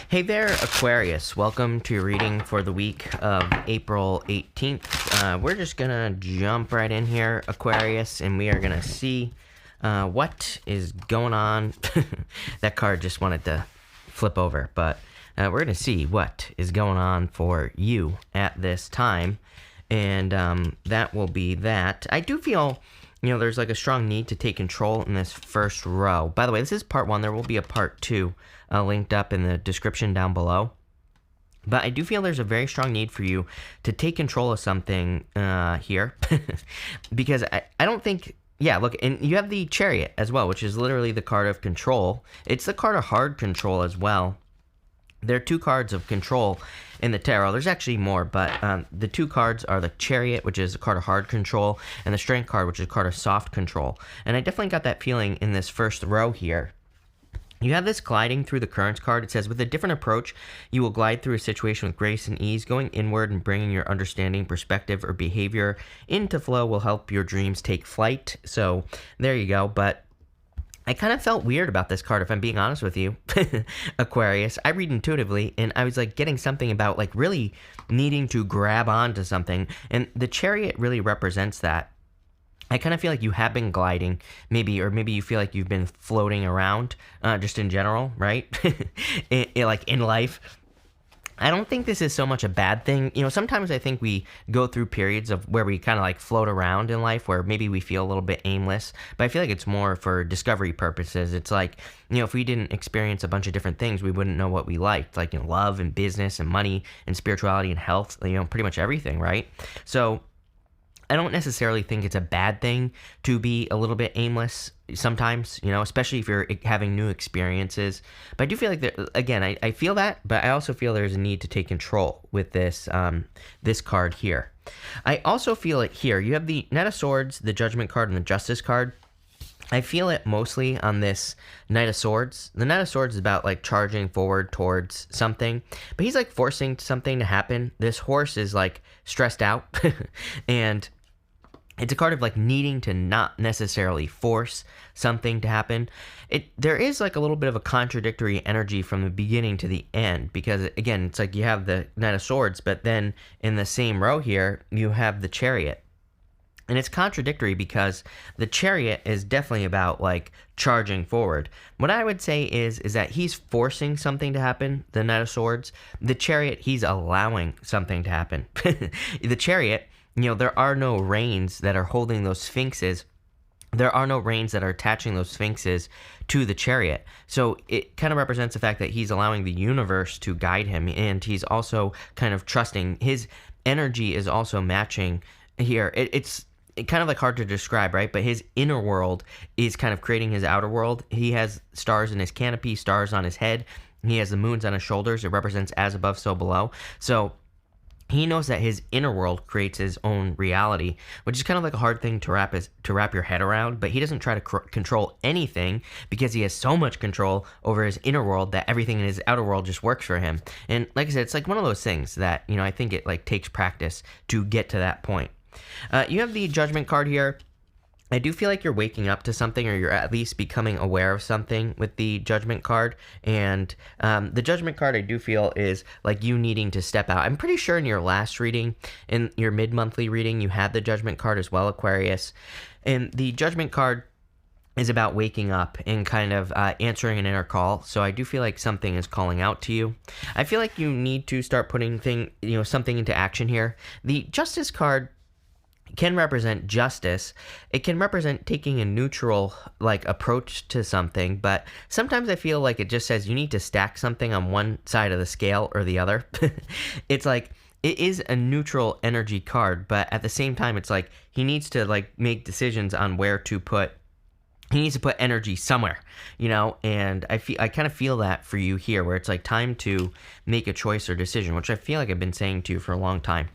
Hey there, Aquarius. Welcome to your reading for the week of April 18th. We're just going to jump right in here, Aquarius, and we are going to see what is going on. That card just wanted to flip over, but we're going to see what is going on for you at this time, and that will be that. I do feel, there's like a strong need to take control in this first row. By the way, this is part one. There will be a part two linked up in the description down below. But I do feel there's a very strong need for you to take control of something here. Because I don't think... Yeah, look, and you have the Chariot as well, which is literally the card of control. It's the card of hard control as well. There are two cards of control in the tarot. There's actually more, but the two cards are the Chariot, which is a card of hard control, and the Strength card, which is a card of soft control. And I definitely got that feeling in this first row here. You have this gliding through the currents card. It says, with a different approach, you will glide through a situation with grace and ease. Going inward and bringing your understanding, perspective, or behavior into flow will help your dreams take flight. So there you go. But I kind of felt weird about this card, if I'm being honest with you, Aquarius. I read intuitively, and I was like getting something about like really needing to grab onto something. And the Chariot really represents that. I kind of feel like you have been gliding, maybe, or maybe you feel like you've been floating around, just in general, right? Like in life. I don't think this is so much a bad thing. Sometimes I think we go through periods of where we kind of like float around in life, where maybe we feel a little bit aimless, but I feel like it's more for discovery purposes. It's like, if we didn't experience a bunch of different things, we wouldn't know what we liked, like, love and business and money and spirituality and health, pretty much everything, right? So I don't necessarily think it's a bad thing to be a little bit aimless sometimes, especially if you're having new experiences. But I do feel like, again, I feel that, but I also feel there's a need to take control with this this card here. I also feel it here. You have the Knight of Swords, the Judgment card, and the Justice card. I feel it mostly on this Knight of Swords. The Knight of Swords is about like charging forward towards something, but he's like forcing something to happen. This horse is like stressed out and it's a card of like needing to not necessarily force something to happen. There is like a little bit of a contradictory energy from the beginning to the end, because again, it's like you have the Knight of Swords, but then in the same row here, you have the Chariot. And it's contradictory because the Chariot is definitely about like charging forward. What I would say is that he's forcing something to happen, the Knight of Swords. The Chariot, he's allowing something to happen. The Chariot, there are no reins that are holding those sphinxes. There are no reins that are attaching those sphinxes to the Chariot. So it kind of represents the fact that he's allowing the universe to guide him, and he's also kind of trusting. His energy is also matching here. It's kind of like hard to describe, right? But his inner world is kind of creating his outer world. He has stars in his canopy, stars on his head. He has the moons on his shoulders. It represents as above, so below. So he knows that his inner world creates his own reality, which is kind of like a hard thing to wrap your head around, but he doesn't try to control anything because he has so much control over his inner world that everything in his outer world just works for him. And like I said, it's like one of those things that, I think it like takes practice to get to that point. You have the Judgment card here. I do feel like you're waking up to something, or you're at least becoming aware of something with the Judgment card. And the Judgment card, I do feel, is like you needing to step out. I'm pretty sure in your last reading, in your mid-monthly reading, you had the Judgment card as well, Aquarius. And the Judgment card is about waking up and kind of answering an inner call. So I do feel like something is calling out to you. I feel like you need to start putting something into action here. The Justice card can represent justice. It can represent taking a neutral like approach to something, but sometimes I feel like it just says you need to stack something on one side of the scale or the other. It's like it is a neutral energy card, but at the same time it's like he needs to like make decisions on where to put. He needs to put energy somewhere, and I kind of feel that for you here, where it's like time to make a choice or decision, which I feel like I've been saying to you for a long time.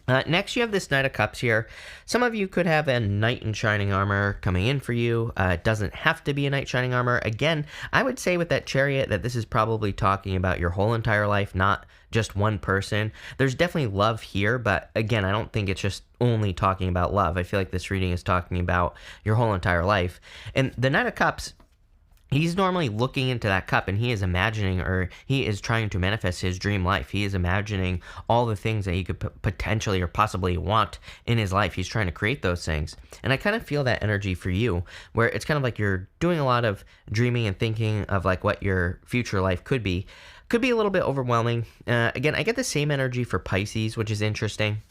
Next, you have this Knight of Cups here. Some of you could have a Knight in Shining Armor coming in for you. It doesn't have to be a Knight Shining Armor. Again, I would say with that Chariot that this is probably talking about your whole entire life, not just one person. There's definitely love here, but again, I don't think it's just only talking about love. I feel like this reading is talking about your whole entire life. And the Knight of Cups he's normally looking into that cup and he is imagining, or he is trying to manifest his dream life. He is imagining all the things that he could potentially or possibly want in his life. He's trying to create those things. And I kind of feel that energy for you, where it's kind of like you're doing a lot of dreaming and thinking of like what your future life could be. Could be a little bit overwhelming. Again, I get the same energy for Pisces, which is interesting.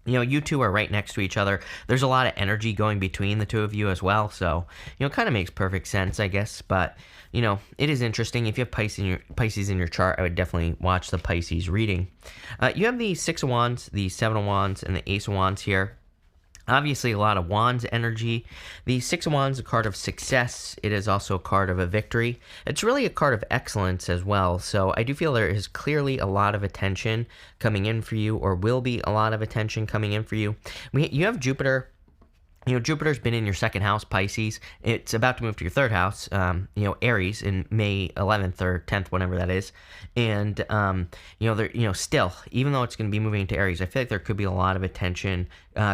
You know, you two are right next to each other. There's a lot of energy going between the two of you as well. So, you know, it kind of makes perfect sense, I guess. But, you know, it is interesting. If you have Pisces in your chart, I would definitely watch the Pisces reading. You have the Six of Wands, the Seven of Wands, and the Ace of Wands here. Obviously, a lot of Wands energy. The Six of Wands is a card of success. It is also a card of a victory. It's really a card of excellence as well. So I do feel there is clearly a lot of attention coming in for you, or will be a lot of attention coming in for you. You have Jupiter. You know, Jupiter's been in your second house, Pisces. It's about to move to your third house, you know, Aries, in May 11th or 10th, whenever that is. And, still, even though it's going to be moving to Aries, I feel like there could be a lot of attention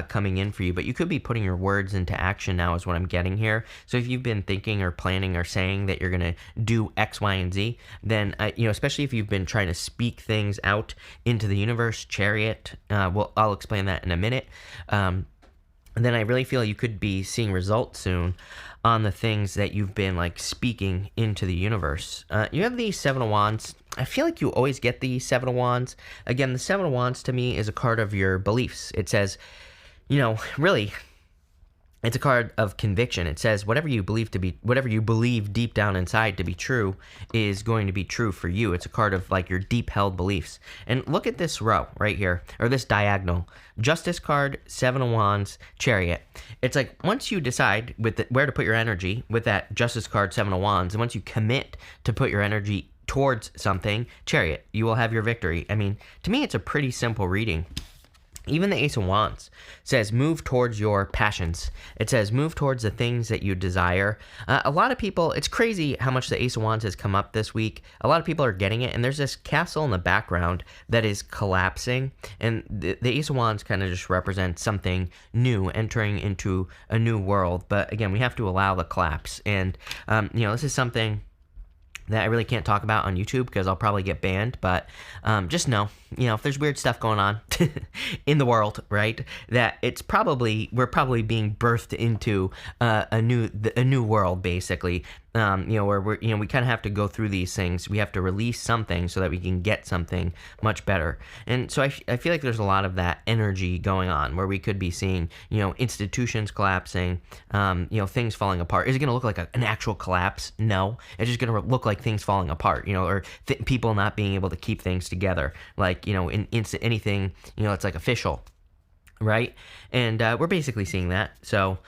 coming in for you. But you could be putting your words into action now is what I'm getting here. So if you've been thinking or planning or saying that you're going to do X, Y, and Z, then, especially if you've been trying to speak things out into the universe, Chariot, I'll explain that in a minute. And then I really feel you could be seeing results soon on the things that you've been like speaking into the universe. You have the Seven of Wands. I feel like you always get the Seven of Wands. Again, the Seven of Wands to me is a card of your beliefs. It says, really, it's a card of conviction. It says whatever you believe deep down inside to be true is going to be true for you. It's a card of like your deep held beliefs. And look at this row right here, or this diagonal. Justice card, Seven of Wands, Chariot. It's like once you decide where to put your energy with that Justice card, Seven of Wands, and once you commit to put your energy towards something, Chariot, you will have your victory. I mean, to me, it's a pretty simple reading. Even the Ace of Wands says move towards your passions. It says move towards the things that you desire. A lot of people, it's crazy how much the Ace of Wands has come up this week. A lot of people are getting it, and there's this castle in the background that is collapsing, and the Ace of Wands kind of just represents something new, entering into a new world. But again, we have to allow the collapse, and this is something that I really can't talk about on YouTube because I'll probably get banned, but just know, if there's weird stuff going on in the world, right, that we're probably being birthed into a new world, basically, where we kind of have to go through these things. We have to release something so that we can get something much better. And so I feel like there's a lot of that energy going on where we could be seeing, institutions collapsing, things falling apart. Is it going to look like an actual collapse? No. It's just going to look like things falling apart, or people not being able to keep things together. Like, in anything, it's like official, right? And we're basically seeing that. So,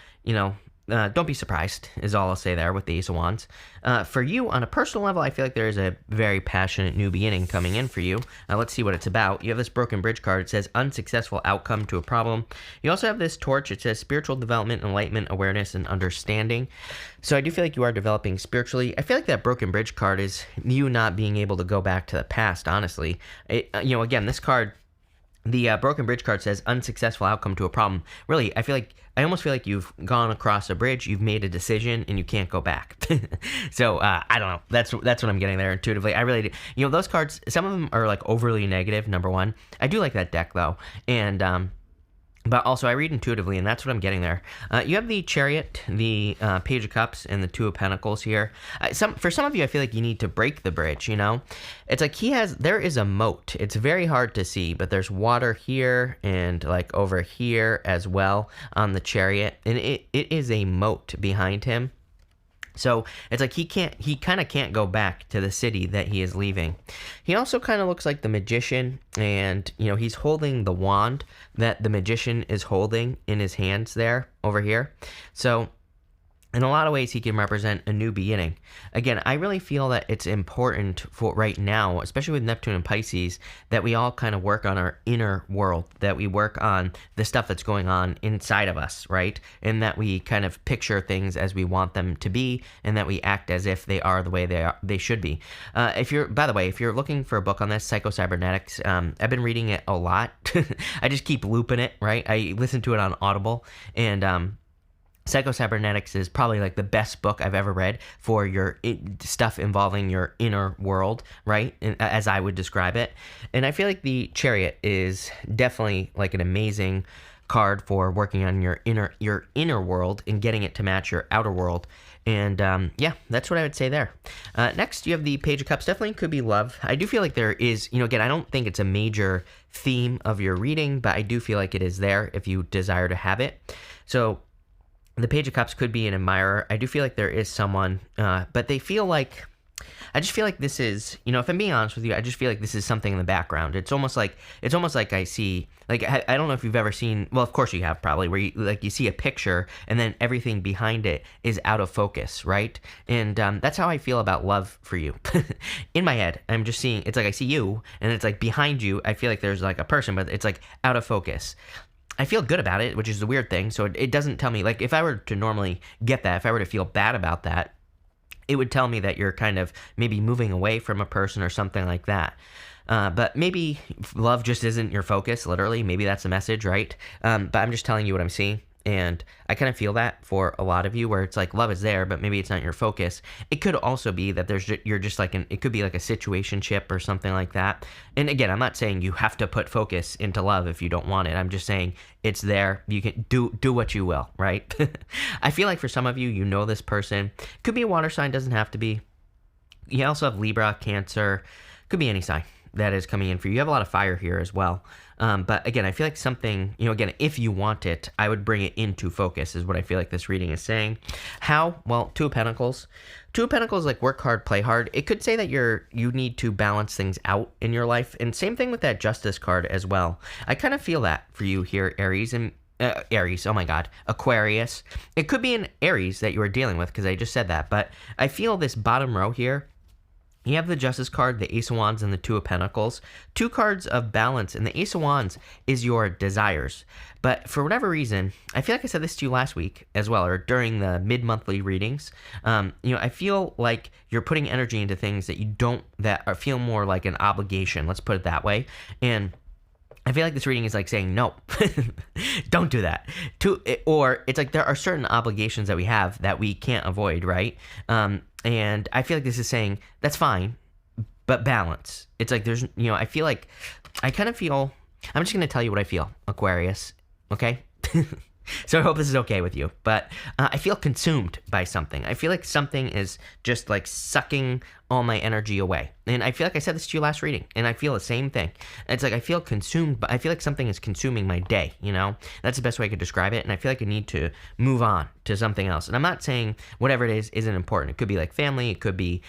don't be surprised is all I'll say there with the Ace of Wands. For you, on a personal level, I feel like there is a very passionate new beginning coming in for you. Let's see what it's about. You have this Broken Bridge card. It says unsuccessful outcome to a problem. You also have this Torch. It says spiritual development, enlightenment, awareness, and understanding. So I do feel like you are developing spiritually. I feel like that Broken Bridge card is you not being able to go back to the past, honestly. Again, this card, the Broken Bridge card says unsuccessful outcome to a problem. Really, I almost feel like you've gone across a bridge, you've made a decision, and you can't go back. So, I don't know. That's what I'm getting there intuitively. I really do. Those cards, some of them are like overly negative, number one. I do like that deck, though. And, but also, I read intuitively, and that's what I'm getting there. You have the Chariot, the Page of Cups, and the Two of Pentacles here. For some of you, I feel like you need to break the bridge, It's like there is a moat. It's very hard to see, but there's water here and like over here as well on the Chariot. And it is a moat behind him. So it's like he kind of can't go back to the city that he is leaving. He also kind of looks like the Magician, and he's holding the wand that the Magician is holding in his hands there over here. So in a lot of ways, he can represent a new beginning. Again, I really feel that it's important for right now, especially with Neptune and Pisces, that we all kind of work on our inner world, that we work on the stuff that's going on inside of us, right? And that we kind of picture things as we want them to be, and that we act as if they are the way they should be. By the way, if you're looking for a book on this, Psycho-Cybernetics, I've been reading it a lot. I just keep looping it, right? I listen to it on Audible, and Psycho-Cybernetics is probably like the best book I've ever read for your stuff involving your inner world, right? As I would describe it. And I feel like the Chariot is definitely like an amazing card for working on your inner world and getting it to match your outer world. And yeah, that's what I would say there. Next, you have the Page of Cups. Definitely could be love. I do feel like there is, again, I don't think it's a major theme of your reading, but I do feel like it is there if you desire to have it. So the Page of Cups could be an admirer. I do feel like there is someone, but they feel like, I just feel like this is, if I'm being honest with you, I just feel like this is something in the background. It's almost like I see, like, I don't know if you've ever seen, well, of course you have probably, where you see a picture and then everything behind it is out of focus, right? And that's how I feel about love for you. In my head, I'm just seeing, it's like I see you and it's like behind you, I feel like there's like a person, but it's like out of focus. I feel good about it, which is the weird thing. So it doesn't tell me, like, if I were to normally get that, if I were to feel bad about that, it would tell me that you're kind of maybe moving away from a person or something like that. But maybe love just isn't your focus, literally. Maybe that's the message, right? But I'm just telling you what I'm seeing. And I kind of feel that for a lot of you, where it's like love is there, but maybe it's not your focus. It could also be that you're just like it could be like a situationship or something like that. And again, I'm not saying you have to put focus into love if you don't want it. I'm just saying it's there. You can do what you will, right? I feel like for some of you, this person. Could be a water sign, doesn't have to be. You also have Libra, Cancer, could be any sign that is coming in for you. You have a lot of fire here as well. But again, I feel like something, again, if you want it, I would bring it into focus is what I feel like this reading is saying. How? Well, Two of Pentacles. Two of Pentacles, like work hard, play hard. It could say that you need to balance things out in your life. And same thing with that Justice card as well. I kind of feel that for you here, Aries. And Aries, oh my God, Aquarius. It could be an Aries that you are dealing with because I just said that. But I feel this bottom row here. You have the Justice card, the Ace of Wands, and the Two of Pentacles. Two cards of balance, and the Ace of Wands is your desires. But for whatever reason, I feel like I said this to you last week as well, or during the mid-monthly readings. I feel like you're putting energy into things that feel more like an obligation. Let's put it that way. And I feel like this reading is like saying, no, don't do that. Or it's like there are certain obligations that we have that we can't avoid, right? And I feel like this is saying, that's fine, but balance. It's like there's, I feel like, I'm just going to tell you what I feel, Aquarius, okay? So I hope this is okay with you. But I feel consumed by something. I feel like something is just like sucking all my energy away. And I feel like I said this to you last reading, and I feel the same thing. It's like I feel consumed, but I feel like something is consuming my day, That's the best way I could describe it. And I feel like I need to move on to something else. And I'm not saying whatever it is isn't important. It could be like family. It could be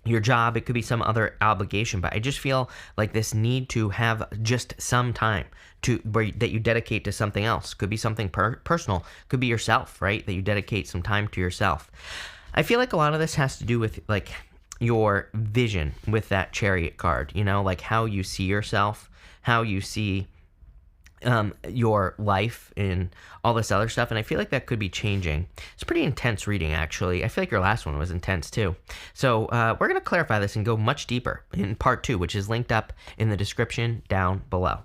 your job, it could be some other obligation, but I just feel like this need to have just some time that you dedicate to something else. Could be something personal, could be yourself, right? That you dedicate some time to yourself. I feel like a lot of this has to do with like your vision with that Chariot card, like how you see yourself, how you see your life and all this other stuff. And I feel like that could be changing. It's a pretty intense reading, actually. I feel like your last one was intense too. So we're going to clarify this and go much deeper in part 2, which is linked up in the description down below.